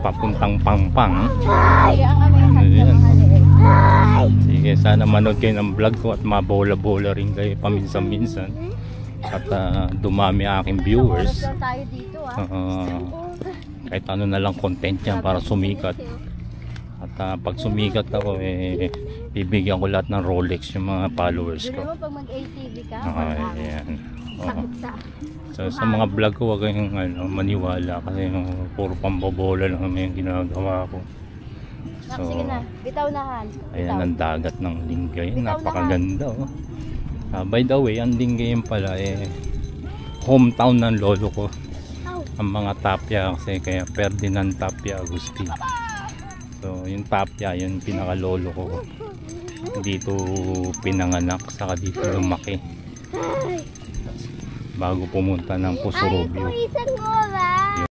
papuntang Pangpang. Ayan. Sige, sana manood kayo ng vlog ko at mabola-bola rin kayo paminsan-minsan. At dumami aking viewers. Tayo dito Kahit ano na lang content yan para sumikat. At pag sumikat ako, bibigyan ko lahat ng Rolex yung mga followers ko. Pero pag mag-ATV ka, Ayan. So, sa mga vlog ko, huwag kayong maniwala kasi puro pambobola lang yung ginagawa ko. So, sige na, bitaw na Han. ayan ang dagat ng Lingayen, napakaganda by the way, ang Lingayen pala hometown ng lolo ko, ang mga Tapia, kasi kaya Ferdinand Tapia Agustin. So yung Tapia, yung pinakalolo ko, dito pinanganak, saka dito lumaki bago pumunta ng Pusurubio. Ay, isang oras.